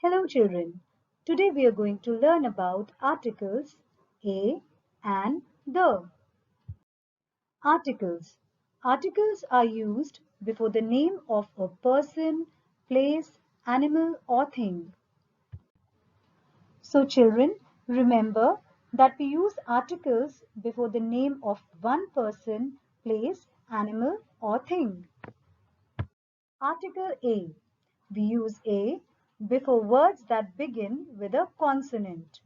Hello children, today we are going to learn about articles a and the. Articles. Articles are used before the name of a person, place, animal or thing. So children, remember that we use articles before the name of one person, place, animal or thing. Article A. We use A before words that begin with a consonant.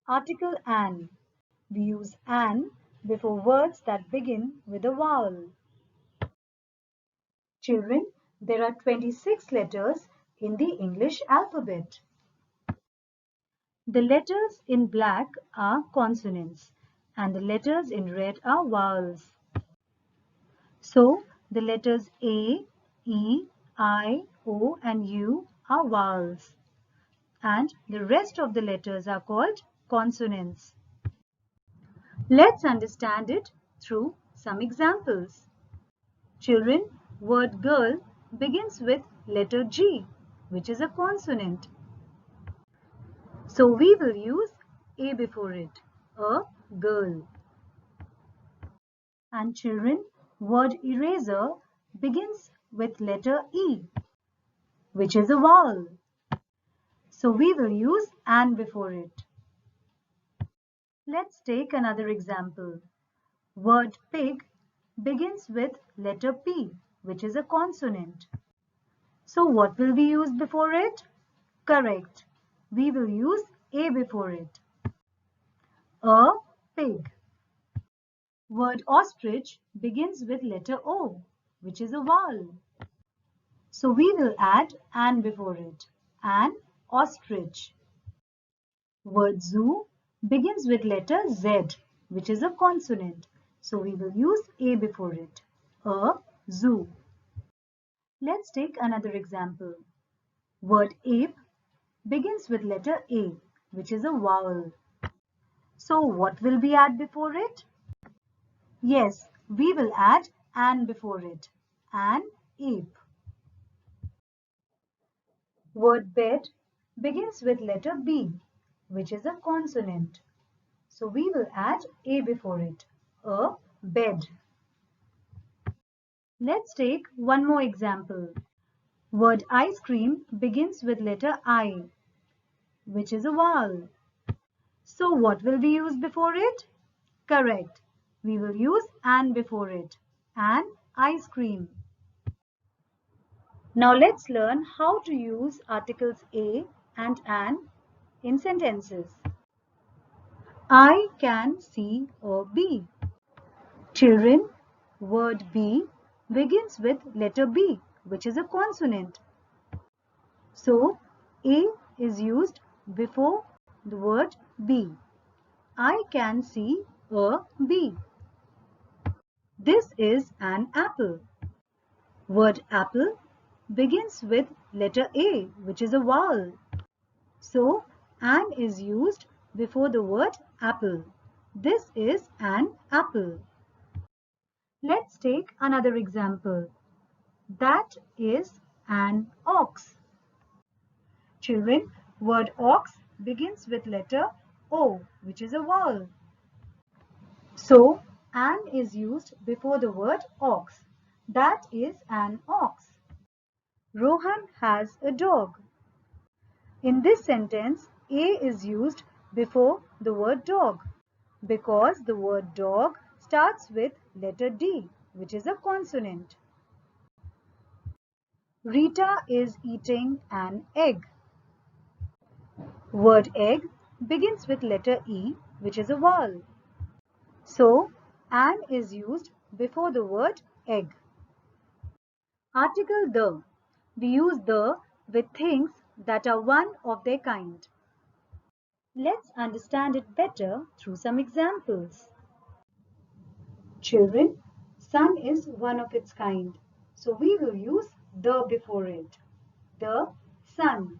Article an. We use an before words that begin with a vowel. Children, there are 26 letters in the English alphabet. The letters in black are consonants and the letters in red are vowels. So, the letters A, E, I, O and U are vowels and the rest of the letters are called consonants. Let's understand it through some examples. Children, word girl begins with letter G, which is a consonant. So we will use A before it, a girl. And children, word eraser begins with letter E, which is a vowel. So we will use an before it. Let's take another example. Word pig begins with letter P, which is a consonant. So what will we use before it? Correct. We will use A before it. A pig. Word ostrich begins with letter O, which is a vowel. So we will add an before it. An ostrich. Word zoo begins with letter Z, which is a consonant. So we will use A before it. A zoo. Let's take another example. Word ape begins with letter A, which is a vowel. So what will we add before it? Yes, we will add an before it. An ape. Word bed begins with letter B, which is a consonant. So we will add A before it. A bed. Let's take one more example. Word ice cream begins with letter I, which is a vowel. So what will we use before it? Correct. We will use an before it. An ice cream. Now let's learn how to use articles a and an in sentences. I can see a bee. Children, word bee begins with letter B, which is a consonant. So, A is used before the word bee. I can see a bee. This is an apple. Word apple begins with letter A, which is a vowel. So, an is used before the word apple. This is an apple. Let's take another example. That is an ox. Children, word ox begins with letter O, which is a vowel. So, an is used before the word ox. That is an ox. Rohan has a dog. In this sentence, A is used before the word dog because the word dog starts with letter D, which is a consonant. Rita is eating an egg. Word egg begins with letter E, which is a vowel. So, an is used before the word egg. Article the. We use the with things that are one of their kind. Let's understand it better through some examples. Children, sun is one of its kind. So we will use the before it. The sun.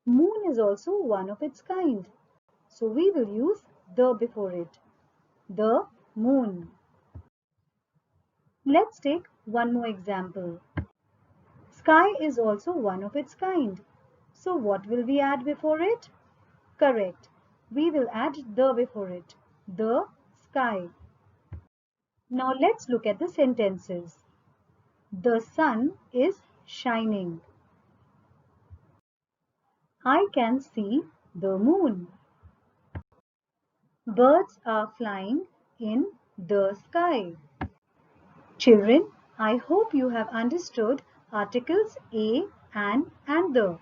Moon is also one of its kind. So we will use the before it. The moon. Let's take one more example. Sky is also one of its kind. So what will we add before it? Correct. We will add the before it. The sky. Now let's look at the sentences. The sun is shining. I can see the moon. Birds are flying in the sky. Children, I hope you have understood articles a and the.